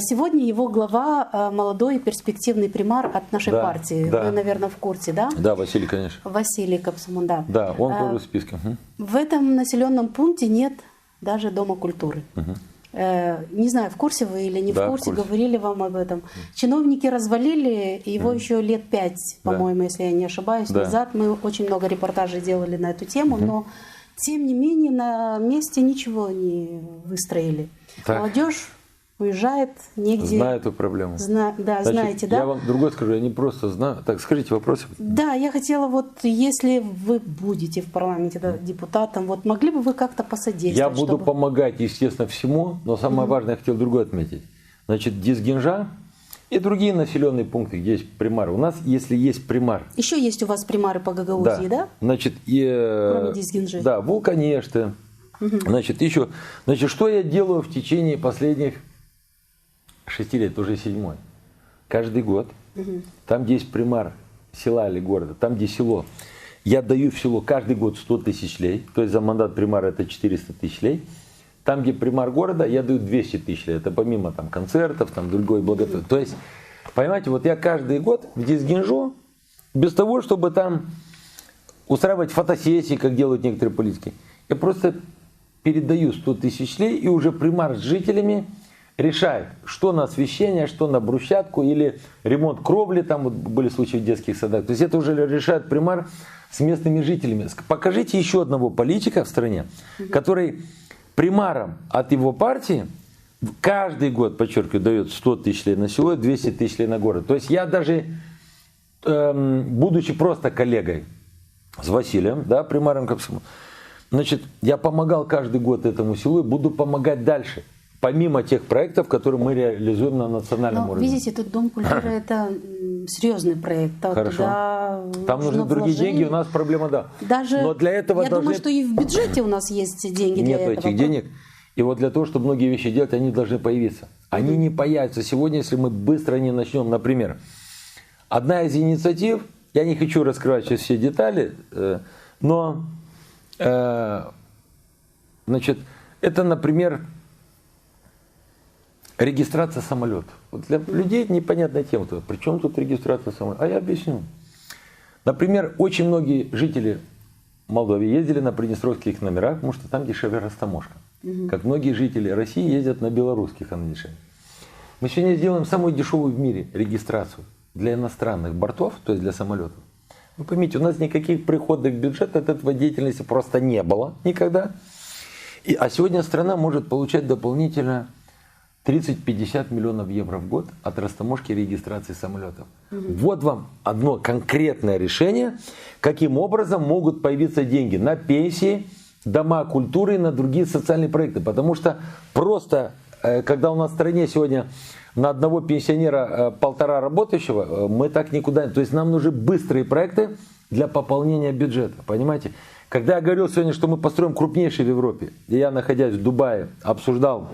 Сегодня его глава молодой перспективный примар от нашей Да, партии. да. Вы, наверное, в курсе, да? Да, Василий, конечно. Василий Капсуман, да. Да, он тоже в списке. Мгм. В этом населенном пункте нет даже дома культуры. Не знаю, в курсе вы или не Да, в в курсе, курсе. говорили вам об этом. Чиновники развалили его еще лет 5, Да. по-моему, если я не ошибаюсь, Да. назад. Мы очень много репортажей делали на эту тему, но тем не менее на месте ничего не выстроили. Так. Молодежь уезжает негде. Знаю эту проблему. Да, Значит, знаете, да? Я вам другое скажу, я не просто знаю. Так, скажите вопросы. Да, я хотела вот, если вы будете в парламенте депутатом, вот могли бы вы как-то посодействовать? Я буду чтобы- помогать, естественно, всему, но самое важное, я хотел другое отметить. Значит, Дизгинжа и другие населенные пункты, где есть примары. У нас, если есть примар, Еще есть у вас примары по Гагаузии, да? Значит, Кроме Дизгинжи. Да, Вулканешты. Значит, еще. Значит, что я делаю в течение последних 6 лет, уже 7-й. Каждый год, там, где есть примар села или города, там, где село, я даю в село каждый год 100 тысяч лей, то есть за мандат примара это 400 тысяч лей. Там, где примар города, я даю 200 тысяч лей. Это помимо там, концертов, там, другой благотворительности. То есть, понимаете, вот я каждый год в Дизгинжу, без того, чтобы там устраивать фотосессии, как делают некоторые политики, я просто передаю 100 тысяч лей, и уже примар с жителями решает, что на освещение, что на брусчатку или ремонт кровли, там вот были случаи в детских садах. То есть это уже решает примар с местными жителями. Покажите еще одного политика в стране, который примаром от его партии каждый год, подчеркиваю, дает 100 тысяч лей на село, 200 тысяч лей на город. То есть я даже, будучи просто коллегой с Василием, да, примаром Капсумана, значит, я помогал каждый год этому селу и буду помогать дальше. Помимо тех проектов, которые мы реализуем на национальном Но, уровне. видите, тут Дом культуры это серьезный проект. Хорошо. Туда Там нужны другие вложения. деньги, у нас проблема, да. Даже, Но для этого я думаю, что и в бюджете у нас есть деньги для Нету этого. этих денег. И вот для того, чтобы многие вещи делать, они должны появиться. Они не появятся сегодня, если мы быстро не начнем. Например, одна из инициатив, я не хочу раскрывать сейчас все детали, но значит, это, например, регистрация самолета. Вот для людей непонятная тема. При чем тут регистрация самолета? А я объясню. Например, очень многие жители Молдовы ездили на приднестровских номерах, потому что там дешевле растаможка. Как многие жители России ездят на белорусских, она дешевле. Мы сегодня сделаем самую дешевую в мире регистрацию для иностранных бортов, то есть для самолетов. Вы поймите, у нас никаких приходов в бюджет от этого деятельности просто не было никогда. А сегодня страна может получать дополнительно 30-50 миллионов евро в год от растаможки и регистрации самолетов. Вот вам одно конкретное решение, каким образом могут появиться деньги на пенсии, дома культуры и на другие социальные проекты. Потому что просто, когда у нас в стране сегодня на одного пенсионера 1,5 работающего, мы так никуда не... То есть нам нужны быстрые проекты для пополнения бюджета. Понимаете? Когда я говорил сегодня, что мы построим крупнейший в Европе, и я, находясь в Дубае, обсуждал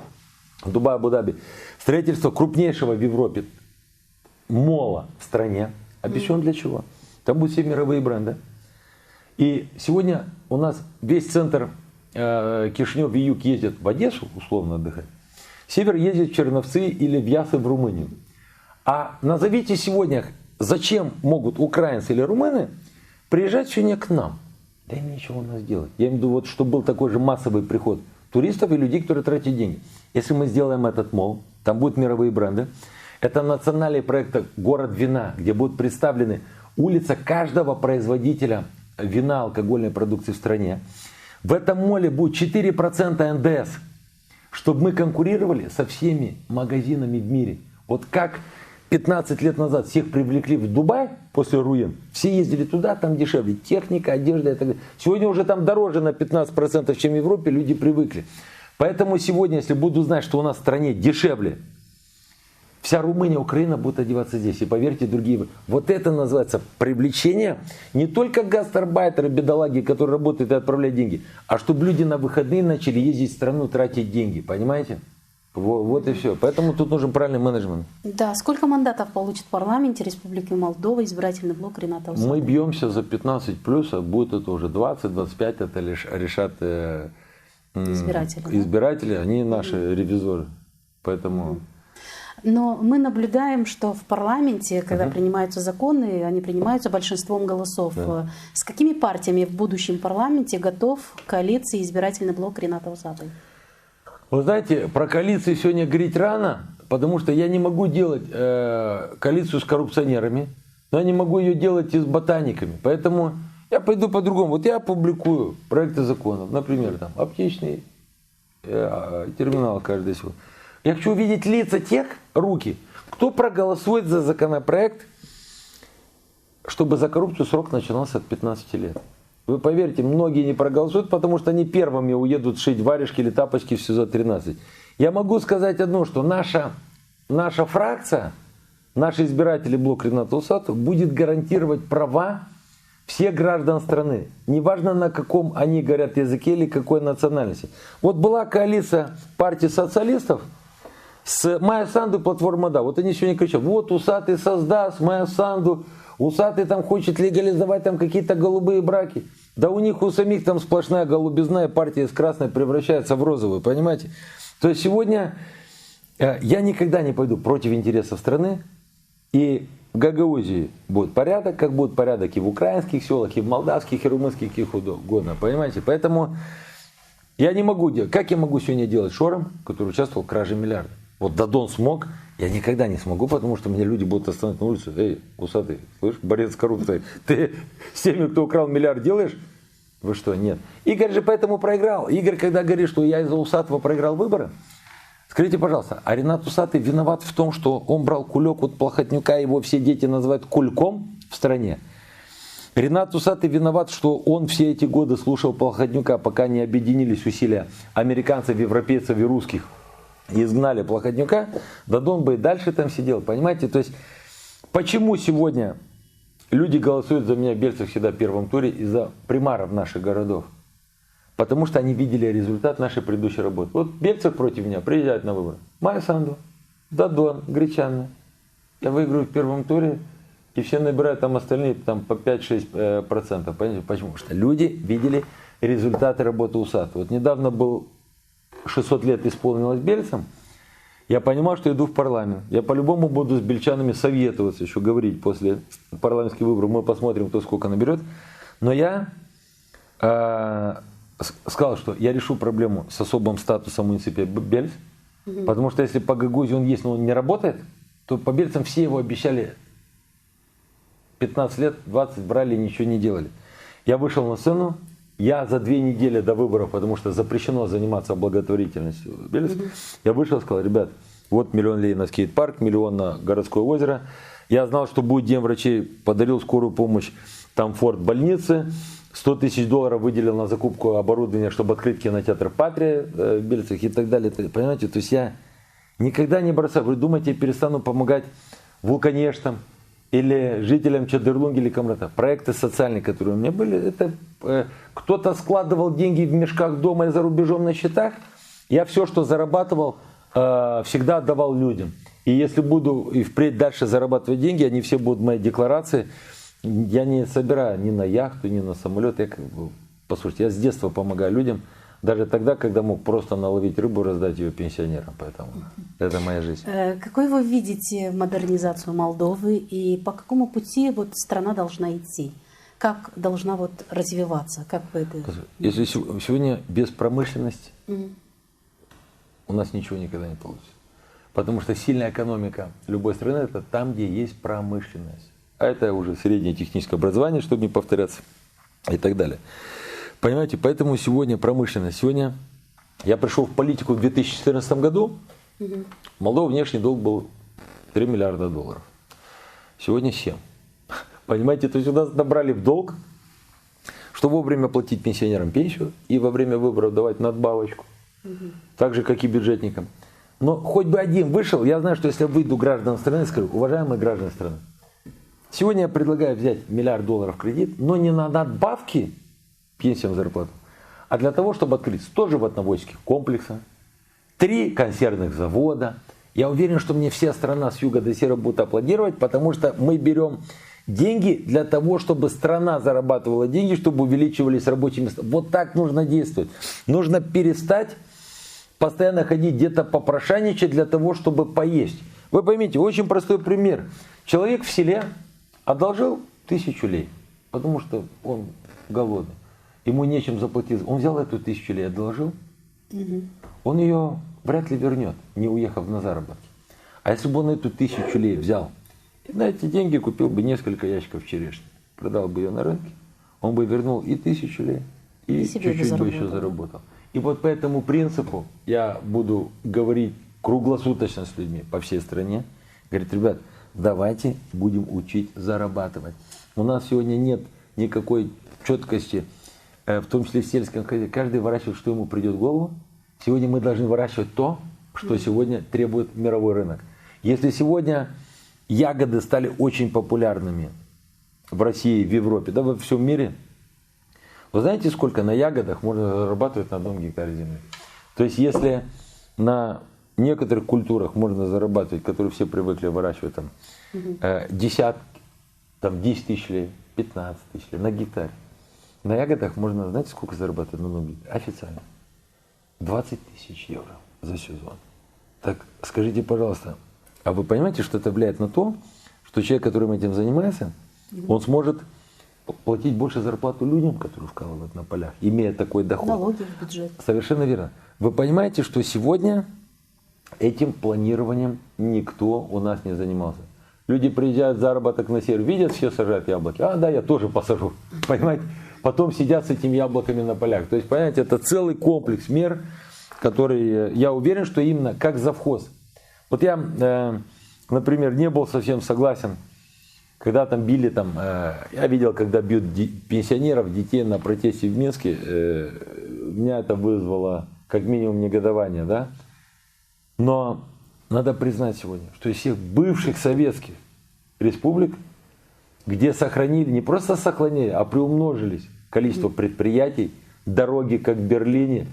в Дубае, Абу-Даби, строительство крупнейшего в Европе мола в стране. Объясню для чего. Там будут все мировые бренды. И сегодня у нас весь центр Кишинев и юг ездят в Одессу, условно отдыхать. Север ездит в Черновцы или в Ясы в Румынию. А назовите сегодня, зачем могут украинцы или румыны приезжать сегодня к нам? Да им нечего у нас делать. Я имею в виду, вот, чтобы был такой же массовый приход туристов и людей, которые тратят деньги. Если мы сделаем этот мол, там будут мировые бренды. Это национальный проект «Город вина», где будут представлены улица каждого производителя вина, алкогольной продукции в стране. В этом моле будет 4% НДС, чтобы мы конкурировали со всеми магазинами в мире. Вот как 15 лет назад всех привлекли в Дубай после руин, все ездили туда, там дешевле. Техника, одежда и так далее. Сегодня уже там дороже на 15%, чем в Европе, люди привыкли. Поэтому сегодня, если буду знать, что у нас в стране дешевле, вся Румыния, Украина будут одеваться здесь. И поверьте, другие. Вот это называется привлечение не только гастарбайтеры, бедолаги, которые работают и отправляют деньги, а чтобы люди на выходные начали ездить в страну, тратить деньги. Понимаете? Вот и все. Поэтому тут нужен правильный менеджмент. Да, сколько мандатов получит в парламенте Республики Молдова избирательный блок Рената Усатова? Мы бьемся за 15 плюс, а будет это уже 20-25, это лишь решат избиратели, они наши ревизоры. Поэтому... Но мы наблюдаем, что в парламенте, когда принимаются законы, они принимаются большинством голосов. Да. С какими партиями в будущем парламенте готов к коалиции избирательный блок Рената Усатовой? Вы знаете, про коалиции сегодня говорить рано, потому что я не могу делать коалицию с коррупционерами, но я не могу ее делать и с ботаниками. Поэтому я пойду по-другому. Вот я опубликую проекты законов, например, там, аптечный терминал каждый сегодня. Я хочу увидеть лица тех, руки, кто проголосует за законопроект, чтобы за коррупцию срок начинался от 15 лет. Вы поверьте, многие не проголосуют, потому что они первыми уедут шить варежки или тапочки в СИЗО-13. Я могу сказать одно, что наша фракция, наши избиратели блок Рената Усатова будет гарантировать права всех граждан страны. Неважно, на каком они говорят языке или какой национальности. Вот была коалиция партии социалистов с Майя Санду и платформа «Да». Вот они сегодня кричат, вот Усатый создаст Майя Санду, Усатый там хочет легализовать там какие-то голубые браки. Да у них у самих там сплошная голубизна, и партия из красной превращается в розовую, понимаете? То есть сегодня я никогда не пойду против интересов страны, и в Гагаузии будет порядок, как будет порядок и в украинских селах, и в молдавских, и румынских, и угодно, понимаете? Поэтому я не могу делать, как я могу сегодня делать Шором, который участвовал в краже миллиарда? Вот Дадон смог, я никогда не смогу, потому что меня люди будут останавливать на улице. Эй, Усатый, слышь, борец с коррупцией, ты с теми, кто украл миллиард, делаешь? Вы что, нет. Игорь же поэтому проиграл. Игорь, когда говорит, что я из-за Усатого проиграл выборы, скажите, пожалуйста, а Ренат Усатый виноват в том, что он брал кулек от Плохотнюка, его все дети называют кульком в стране? Ренат Усатый виноват, что он все эти годы слушал Плохотнюка, пока не объединились усилия американцев, европейцев и русских, и изгнали Плохотнюка, Дадон бы и дальше там сидел, понимаете? То есть, почему сегодня люди голосуют за меня в Бельцах всегда в первом туре из-за примаров наших городов? Потому что они видели результат нашей предыдущей работы. Вот Бельцев против меня приезжает на выборы. Майя Санду, Дадон, Гречаны. Я выиграю в первом туре, и все набирают там остальные там, по 5-6%. Понимаете? Почему? Потому что люди видели результаты работы Усатого. Вот недавно был 600 лет исполнилось Бельцам, я понимал, что иду в парламент. Я по-любому буду с бельчанами советоваться, еще говорить после парламентских выборов. Мы посмотрим, кто сколько наберет. Но я сказал, что я решу проблему с особым статусом муниципалитета Бельц. Потому что если по Гагаузии он есть, но он не работает, то по Бельцам все его обещали 15 лет, 20 брали и ничего не делали. Я вышел на сцену. Я за 2 недели до выборов, потому что запрещено заниматься благотворительностью в Бельце, я вышел и сказал, ребят, вот 1 миллион лей на скейт-парк, 1 миллион на городское озеро. Я знал, что будет День врачей, подарил скорую помощь, там форт больницы, 100 тысяч долларов выделил на закупку оборудования, чтобы открыть кинотеатр «Патрия» в Бельцах и так далее. Понимаете, то есть я никогда не бросаю. Вы думаете, я перестану помогать вулканештам или жителям Чадырлунги или Камрата? Проекты социальные, которые у меня были, это кто-то складывал деньги в мешках дома и за рубежом на счетах. Я все, что зарабатывал, всегда отдавал людям. И если буду и впредь дальше зарабатывать деньги, они все будут в моей декларации. Я не собираю ни на яхту, ни на самолет. Послушайте, я с детства помогаю людям, даже тогда, когда мог просто наловить рыбу и раздать ее пенсионерам. Поэтому это моя жизнь. Какой вы видите модернизацию Молдовы и по какому пути вот страна должна идти? Как должна вот развиваться? Как вы это... Если сегодня без промышленности у нас ничего никогда не получится. Потому что сильная экономика любой страны это там, где есть промышленность. А это уже среднее техническое образование, чтобы не повторяться и так далее. Понимаете, поэтому сегодня промышленность. Сегодня я пришел в политику в 2014 году. В Молдове внешний долг был 3 миллиарда долларов. Сегодня 7. Понимаете, то есть у нас набрали в долг, чтобы вовремя платить пенсионерам пенсию и во время выборов давать надбавочку. Так же, как и бюджетникам. Но хоть бы один вышел, я знаю, что если я выйду гражданам страны, скажу, уважаемые граждане страны, сегодня я предлагаю взять $1 миллиард кредит, но не на надбавки пенсиям, зарплату, а для того, чтобы открыть 100 животноводческих комплексов, 3 консервных завода. Я уверен, что мне вся страна с юга до севера будет аплодировать, потому что мы берем деньги для того, чтобы страна зарабатывала деньги, чтобы увеличивались рабочие места. Вот так нужно действовать. Нужно перестать постоянно ходить где-то попрошайничать для того, чтобы поесть. Вы поймите, очень простой пример. Человек в селе одолжил 1000 лей, потому что он голодный. Ему нечем заплатить. Он взял эту 1000 лей, одолжил. Он ее вряд ли вернет, не уехав на заработки. А если бы он эту 1000 лей взял и на эти деньги купил бы несколько ящиков черешни, продал бы ее на рынке, он бы вернул и 1000 лей, и чуть-чуть бы еще заработал. И вот по этому принципу я буду говорить круглосуточно с людьми по всей стране. Говорит, ребят, давайте будем учить зарабатывать. У нас сегодня нет никакой четкости, в том числе в сельском хозяйстве. Каждый выращивает, что ему придет в голову. Сегодня мы должны выращивать то, что сегодня требует мировой рынок. Если сегодня ягоды стали очень популярными в России, в Европе, да во всем мире, вы знаете, сколько на ягодах можно зарабатывать на 1 гектаре земли? То есть, если на некоторых культурах можно зарабатывать, которые все привыкли выращивать, там, десятки, там, 10 тысяч лей, 15 тысяч лей на гектаре. На ягодах можно, знаете, сколько зарабатывать на 1 гектаре? Официально. 20 тысяч евро за сезон. Так скажите, пожалуйста, а вы понимаете, что это влияет на то, что человек, которым этим занимается, он сможет платить больше зарплату людям, которые вкалывают на полях, имея такой доход. Налоги в бюджет. Совершенно верно. Вы понимаете, что сегодня этим планированием никто у нас не занимался. Люди приезжают в заработок на север, видят, все сажают яблоки. А, да, я тоже посажу. Понимаете? Потом сидят с этими яблоками на полях. То есть, понимаете, это целый комплекс мер, который, я уверен, что именно как завхоз. Вот я, например, не был совсем согласен, когда там били, я видел, когда бьют пенсионеров, детей на протесте в Минске, меня это вызвало как минимум негодование, да? Но надо признать сегодня, что из всех бывших советских республик, где сохранили, не просто сохранили, а приумножились количество предприятий, дороги, как в Берлине,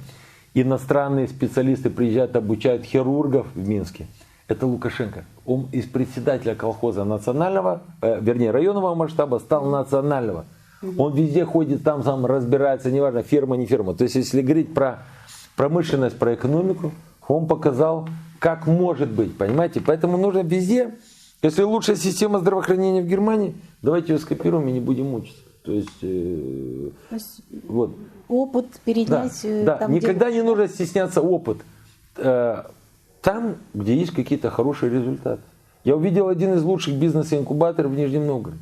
иностранные специалисты приезжают, обучают хирургов в Минске. Это Лукашенко. Он из председателя колхоза национального, районного масштаба стал национального. Он везде ходит, там сам разбирается, неважно, фирма, не фирма. То есть, если говорить про промышленность, про экономику, он показал, как может быть, понимаете? Поэтому нужно везде, если лучшая система здравоохранения в Германии, давайте ее скопируем и не будем мучиться. То есть вот. Опыт перенять. Да, там, никогда не нужно стесняться опыт. Там, где есть какие-то хорошие результаты. Я увидел один из лучших бизнес-инкубаторов в Нижнем Новгороде.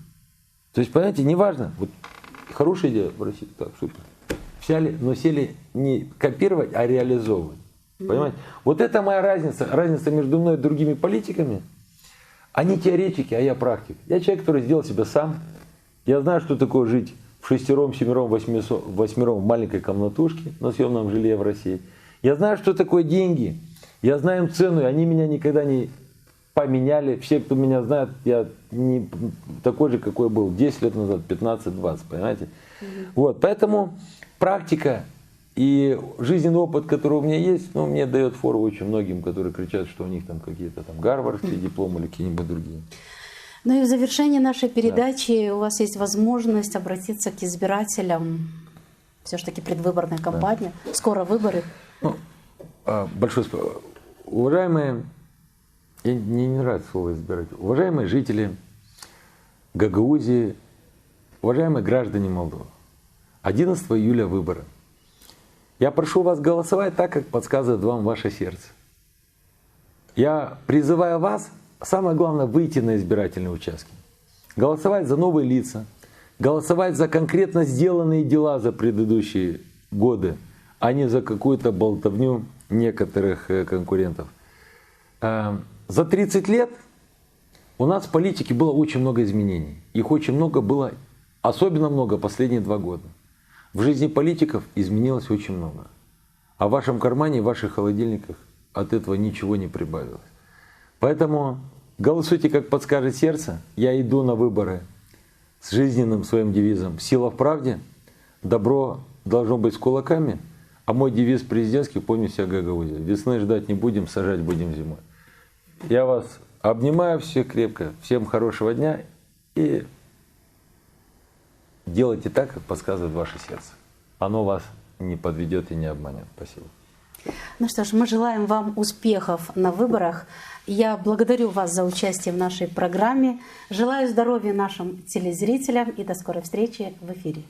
То есть, понимаете, неважно, вот хорошая идея в России, так, супер. Взяли, но сели не копировать, а реализовывать. Понимаете? Вот это моя разница. Разница между мной и другими политиками. Они теоретики, а я практик. Я человек, который сделал себя сам. Я знаю, что такое жить в 6, 7, 8 в маленькой комнатушке на съемном жилье в России. Я знаю, что такое деньги. Я знаю им цену, и они меня никогда не поменяли. Все, кто меня знает, я не такой же, какой был 10 лет назад, 15-20, понимаете? Вот, поэтому практика и жизненный опыт, который у меня есть, мне дает фору очень многим, которые кричат, что у них там какие-то там гарвардские дипломы или какие-нибудь другие. Ну и в завершении нашей передачи у вас есть возможность обратиться к избирателям. Все-таки предвыборная кампания. Скоро выборы. Большое спасибо. Уважаемые, мне не нравится слово избиратели, уважаемые жители Гагаузии, уважаемые граждане Молдовы, 11 июля выборы. Я прошу вас голосовать так, как подсказывает вам ваше сердце. Я призываю вас, самое главное, выйти на избирательные участки, голосовать за новые лица, голосовать за конкретно сделанные дела за предыдущие годы, а не за какую-то болтовню некоторых конкурентов. За 30 лет у нас в политике было очень много изменений. Их очень много было, особенно много последние 2 года. В жизни политиков изменилось очень много. А в вашем кармане, в ваших холодильниках от этого ничего не прибавилось. Поэтому голосуйте, как подскажет сердце. Я иду на выборы с жизненным своим девизом: сила в правде, добро должно быть с кулаками, А мой девиз президентский, помните о Гагаузии: весны ждать не будем, сажать будем зимой. Я вас обнимаю всех крепко, всем хорошего дня и делайте так, как подсказывает ваше сердце. Оно вас не подведет и не обманет. Спасибо. Ну что ж, мы желаем вам успехов на выборах. Я благодарю вас за участие в нашей программе. Желаю здоровья нашим телезрителям и до скорой встречи в эфире.